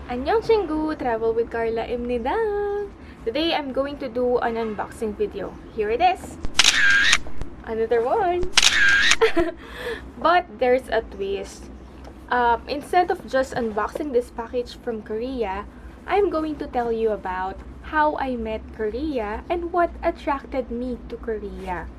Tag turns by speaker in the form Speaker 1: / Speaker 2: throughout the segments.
Speaker 1: Annyeong Chingu, Travel with Karla 입니다. Today I'm going to do an unboxing video. Here it is. Another one. But there's a twist. Instead of just unboxing this package from Korea, I'm going to tell you about how I met Korea and what attracted me to Korea.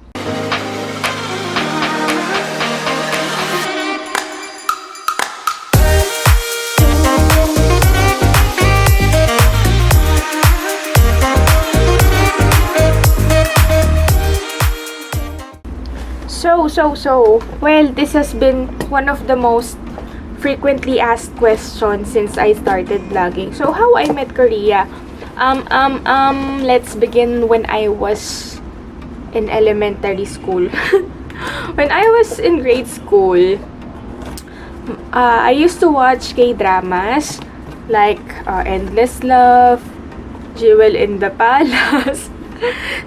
Speaker 1: Well, this has been one of the most frequently asked questions since I started vlogging. So, how I met Korea? Let's begin when I was in elementary school. When I was in grade school, I used to watch K-dramas like Endless Love, Jewel in the Palace.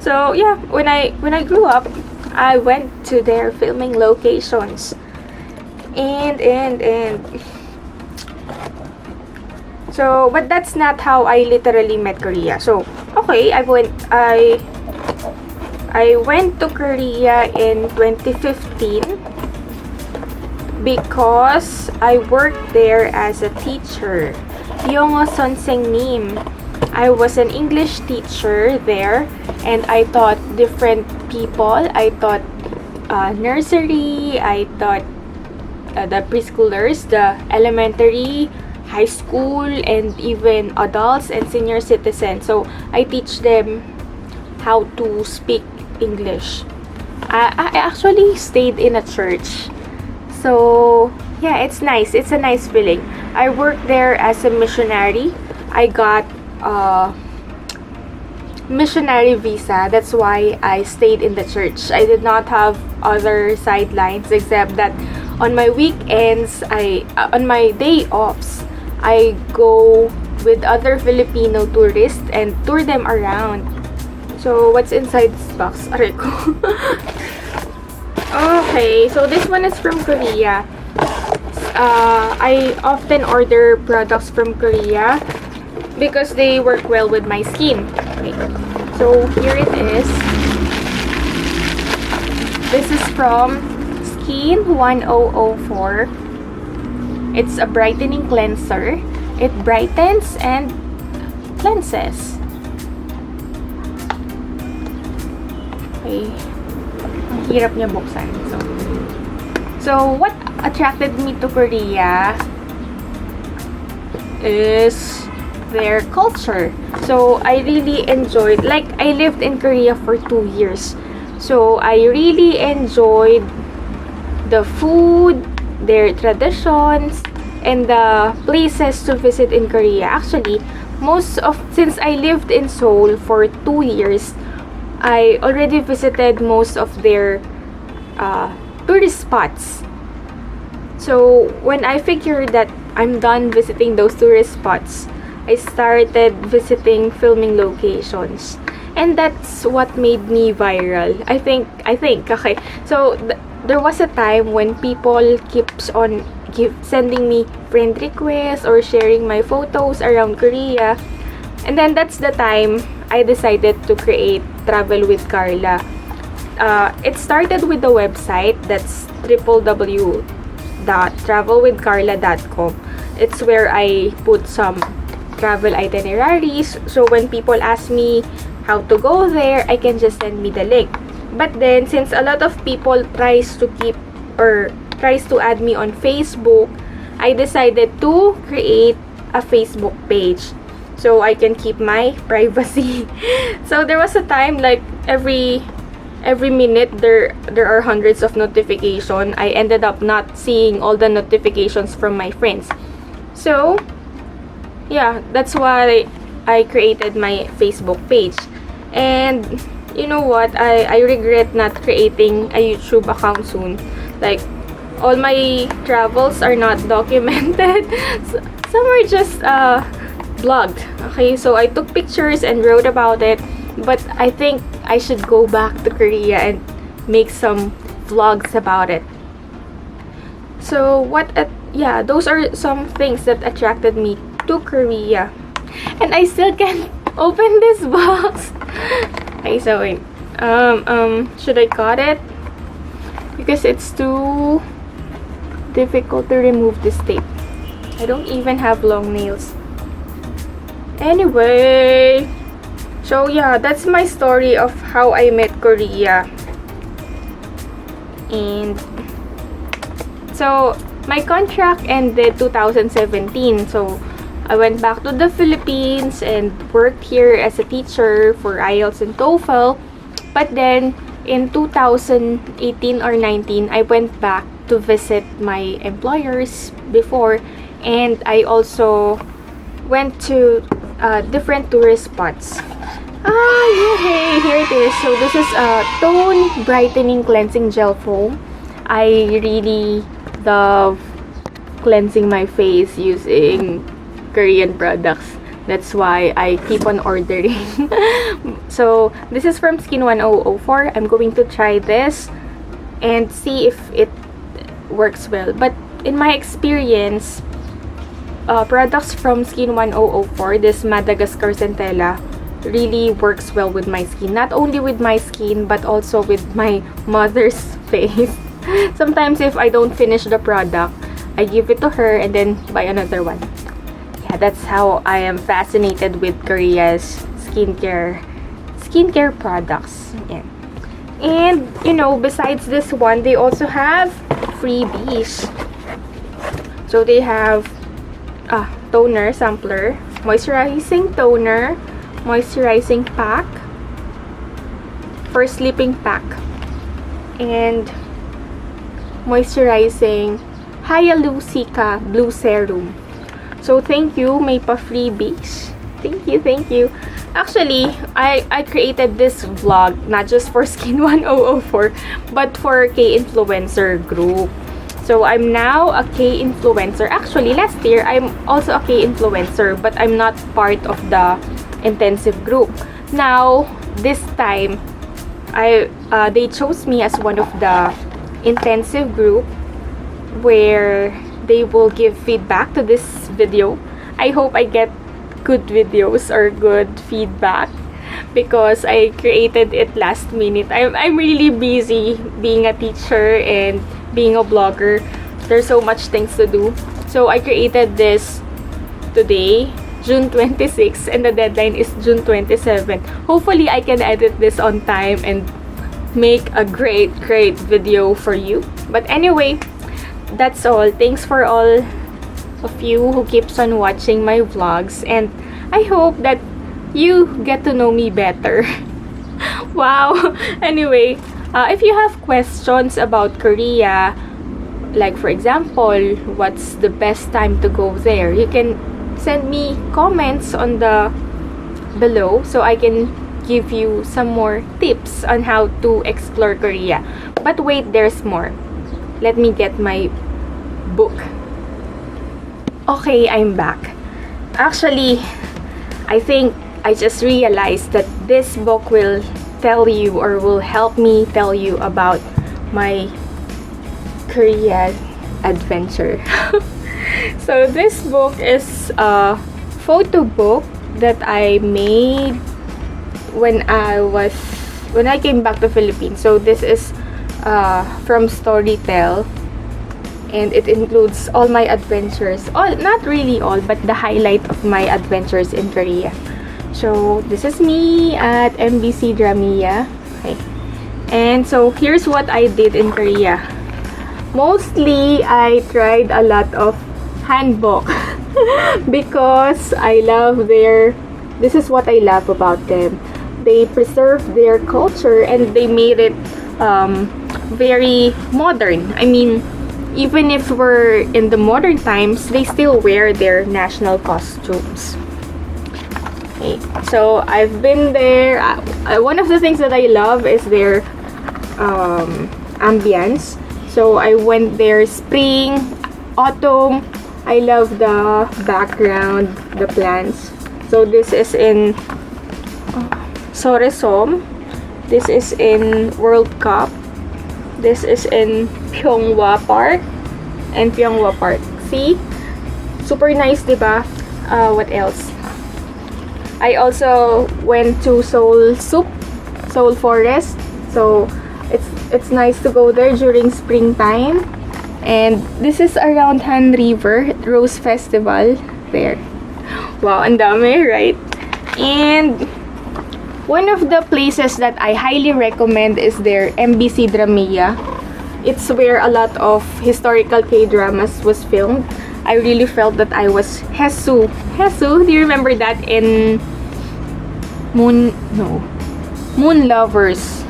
Speaker 1: So, yeah, when I grew up, I went to their filming locations. And so, but that's not how I literally met Korea. So, okay, I went to Korea in 2015 because I worked there as a teacher. Yongo Sonsengnim. I was an English teacher there, and I taught different people. I taught nursery, I taught the preschoolers, the elementary, high school, and even adults and senior citizens. So I teach them how to speak English. I actually stayed in a church. So yeah, it's nice. It's a nice feeling. I worked there as a missionary. I got missionary visa. That's why I stayed in the church. I did not have other sidelines except that on my weekends, on my day offs, I go with other Filipino tourists and tour them around. So what's inside this box? Aray ko. Okay, so this one is from Korea. I often order products from Korea because they work well with my skin. Okay. So here it is. This is from SKIN1004. It's a brightening cleanser. It brightens and cleanses. Okay. Ang hirap niya buksan. So what attracted me to Korea is their culture. So I really enjoyed, like, I lived in Korea for 2 years. So I really enjoyed the food, their traditions, and the places to visit in Korea. Actually, since I lived in Seoul for 2 years, I already visited most of their tourist spots. So when I figured that I'm done visiting those tourist spots, I started visiting filming locations, and that's what made me viral. I think okay. So there was a time when people keeps on sending me friend requests or sharing my photos around Korea, and then that's the time I decided to create Travel with Karla. It started with the website that's www.travelwithkarla.com. It's where I put some travel itineraries, so when people ask me how to go there, I can just send me the link. But then, since a lot of people tries to add me on Facebook, I decided to create a Facebook page so I can keep my privacy. So there was a time, like, every minute there are hundreds of notifications. I ended up not seeing all the notifications from my friends. So yeah, that's why I created my Facebook page. And you know what? I regret not creating a YouTube account soon. Like, all my travels are not documented. Some are just vlogged. Okay, so I took pictures and wrote about it. But I think I should go back to Korea and make some vlogs about it. So yeah, those are some things that attracted me to Korea. And I still can't open this box. Okay, so wait. Should I cut it? Because it's too difficult to remove this tape. I don't even have long nails. Anyway, so yeah, that's my story of how I met Korea. And so my contract ended 2017. So I went back to the Philippines and worked here as a teacher for IELTS and TOEFL. But then in 2018 or 19, I went back to visit my employers before, and I also went to different tourist spots. Yay! Here it is. So this is a Tone Brightening Cleansing Gel Foam. I really love cleansing my face using Korean products. That's why I keep on ordering. So this is from SKIN1004. I'm going to try this and see if it works well. But in my experience, products from SKIN1004, this Madagascar Centella, really works well with my skin. Not only with my skin, but also with my mother's face. Sometimes if I don't finish the product, I give it to her and then buy another one. Yeah, that's how I am fascinated with Korea's skincare products. Yeah. And you know, besides this one, they also have freebies. So they have toner sampler, moisturizing toner, moisturizing pack, for sleeping pack, and moisturizing Hyaluronic Blue Serum. So thank you, may pa-freebies. Thank you. Actually, I created this vlog not just for SKIN1004, but for K-influencer group. So I'm now a K-influencer. Actually, last year, I'm also a K-influencer, but I'm not part of the intensive group. Now, this time, they chose me as one of the intensive group where they will give feedback to this video. I hope I get good videos or good feedback because I created it last minute. I'm really busy being a teacher and being a blogger. There's so much things to do. So I created this today, June 26, and the deadline is June 27. Hopefully I can edit this on time and make a great video for you. But anyway, that's all. Thanks for all of you who keeps on watching my vlogs, and I hope that you get to know me better. Wow. Anyway, if you have questions about Korea, like for example, what's the best time to go there, you can send me comments on the below so I can give you some more tips on how to explore Korea. But wait, there's more. Let me get my book. Okay, I'm back. Actually, I think I just realized that this book will tell you, or will help me tell you about my Korea adventure. So this book is a photo book that I made when I came back to Philippines. So this is from Storytel, and it includes all my adventures. Not really all, but the highlight of my adventures in Korea. So this is me at MBC Dramiya. Okay. And so here's what I did in Korea. Mostly I tried a lot of hanbok because I love this is what I love about them. They preserve their culture and they made it very modern. I mean, even if we're in the modern times, they still wear their national costumes. Okay, so I've been there. One of the things that I love is their ambience. So I went there spring, autumn. I love the background, the plants. So this is in Soresom. This is in World Cup. This is in Pyeonghwa Park and Pyeonghwa Park. See? Super nice, diba? What else? I also went to Seoul Forest. So it's nice to go there during springtime. And this is around Han River, Rose Festival there. Wow, ang dami, right? And one of the places that I highly recommend is their MBC Dramea. It's where a lot of historical K-dramas was filmed. I really felt that I was Hesu. Do you remember that in Moon Lovers?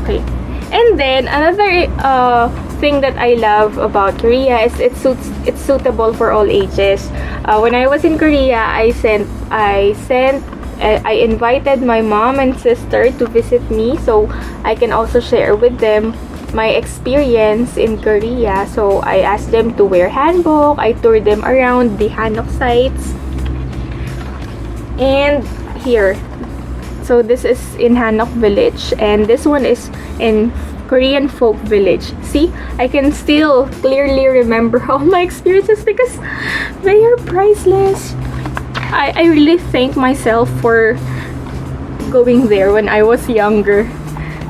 Speaker 1: Okay. And then another thing that I love about Korea is it's suitable for all ages. When I was in Korea, I invited my mom and sister to visit me, so I can also share with them my experience in Korea. So I asked them to wear hanbok. I toured them around the Hanok sites. And here, so this is in Hanok village, and this one is in Korean folk village. See, I can still clearly remember all my experiences because they are priceless. I really thank myself for going there when I was younger.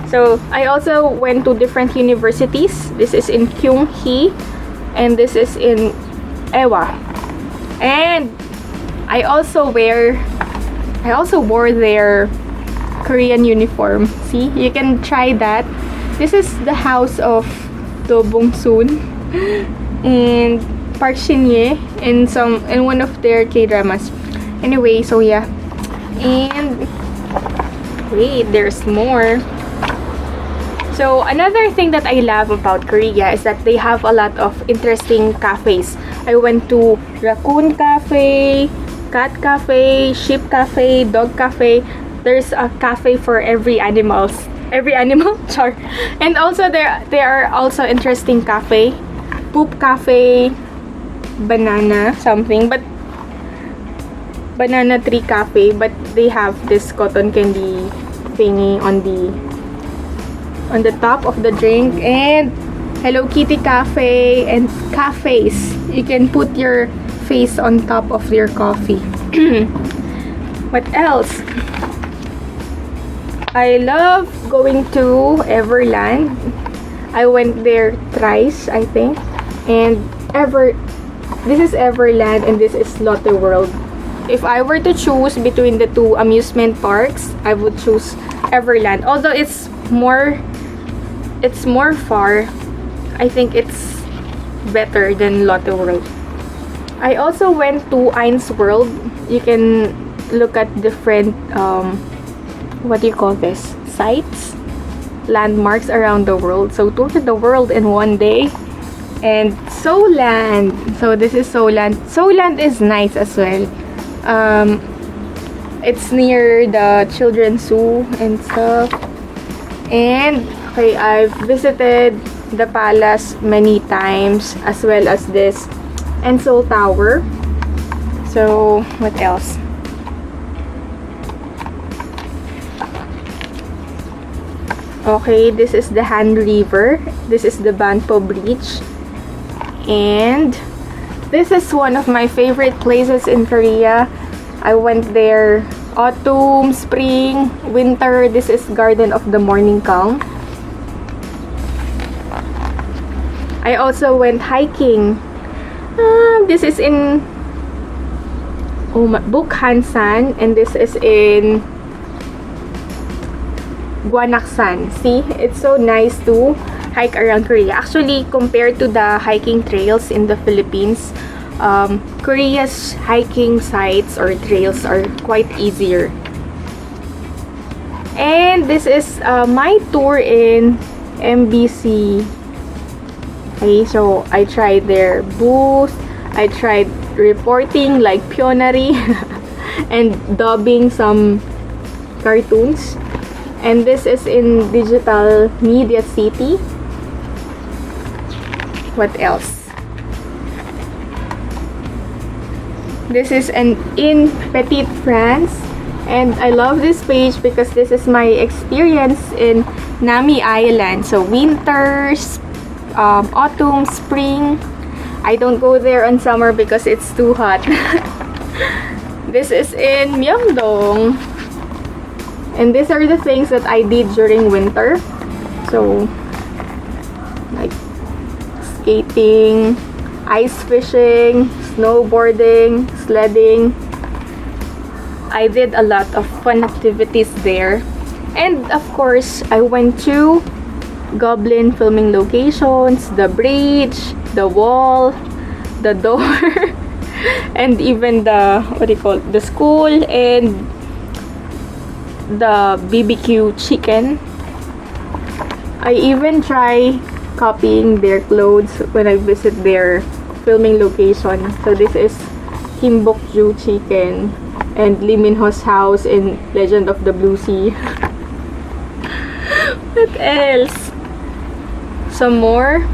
Speaker 1: So I also went to different universities. This is in Kyunghee, and this is in Ewa. And I also wore their Korean uniform. See, you can try that. This is the house of Do Bong-soon and Park Shin-ye in one of their K-dramas. Anyway, so yeah. And wait, there's more. So another thing that I love about Korea is that they have a lot of interesting cafes. I went to Raccoon Cafe, Cat Cafe, Sheep Cafe, Dog Cafe. There's a cafe for every animal, char. And also there are also interesting cafe, Poop Cafe, Banana something, but Banana Tree Cafe, but they have this cotton candy thingy on the top of the drink. And Hello Kitty Cafe and cafes. You can put your face on top of your coffee. What else? I love going to Everland. I went there thrice, I think. And this is Everland and this is Lotte World. If I were to choose between the two amusement parks, I would choose Everland. Although it's more far, I think it's better than Lotte World. I also went to Eins World. You can look at different what do you call this? Sites, landmarks around the world. So tour the world in one day. And Soland. So this is Soland. Soland is nice as well. It's near the children's zoo and stuff. And okay, I've visited the palace many times, as well as this and Seoul Tower. So what else? Okay, this is the Han River. This is the Banpo Bridge. And this is one of my favorite places in Korea. I went there autumn, spring, winter. This is Garden of the Morning Calm. I also went hiking. This is in Bukhansan, and this is in Gwanaksan. See, it's so nice to hike around Korea. Actually, compared to the hiking trails in the Philippines, Korea's hiking sites or trails are quite easier. And this is my tour in MBC. Okay, so I tried their booth. I tried reporting like pionary and dubbing some cartoons. And this is in Digital Media City. What else? This is in Petite France. And I love this page because this is my experience in Nami Island. So winters, autumn, spring. I don't go there on summer because it's too hot. This is in Myeongdong. And these are the things that I did during winter. So, like skating, ice fishing, snowboarding, sledding. I did a lot of fun activities there. And of course, I went to Goblin filming locations, the bridge, the wall, the door, and even the, what do you call it, the school, and the BBQ chicken. I even try copying their clothes when I visit their filming location. So this is Kim Bok-ju chicken and Lee Min-ho's house in Legend of the Blue Sea. What else? Some more.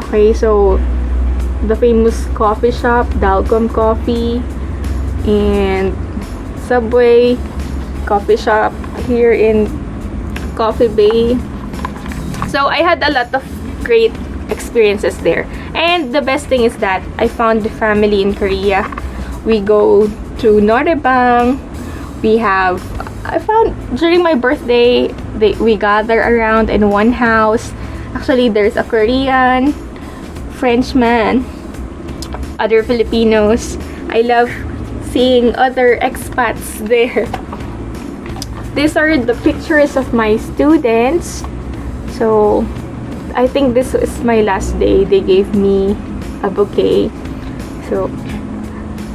Speaker 1: Okay, so the famous coffee shop, Dalgom Coffee, and Subway coffee shop here in Coffee Bay. So I had a lot of great experiences there. And the best thing is that I found the family in Korea. We go to Norebang. I found during my birthday, we gather around in one house. Actually, there's a Korean, Frenchman, other Filipinos. I love seeing other expats there. These are the pictures of my students. So, I think this is my last day. They gave me a bouquet. So,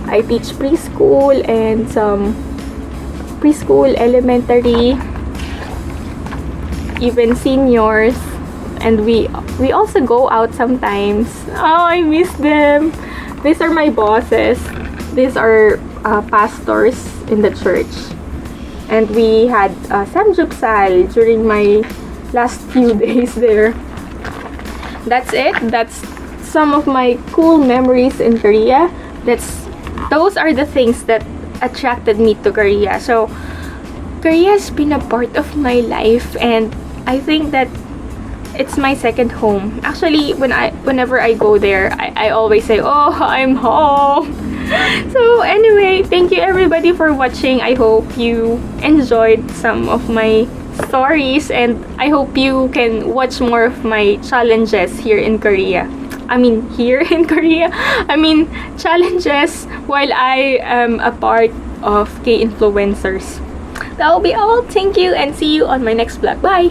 Speaker 1: I teach preschool and some preschool, elementary, even seniors. And we also go out sometimes. Oh, I miss them. These are my bosses. These are pastors in the church. And we had samgyeopsal during my last few days there. That's it. That's some of my cool memories in Korea. Those are the things that attracted me to Korea. So Korea has been a part of my life, and I think that it's my second home. Actually, whenever I go there, I always say, oh, I'm home. So anyway, thank you everybody for watching. I hope you enjoyed some of my stories, and I hope you can watch more of my challenges here in Korea. Challenges while I am a part of K-influencers. That will be all. Thank you, and see you on my next vlog. Bye!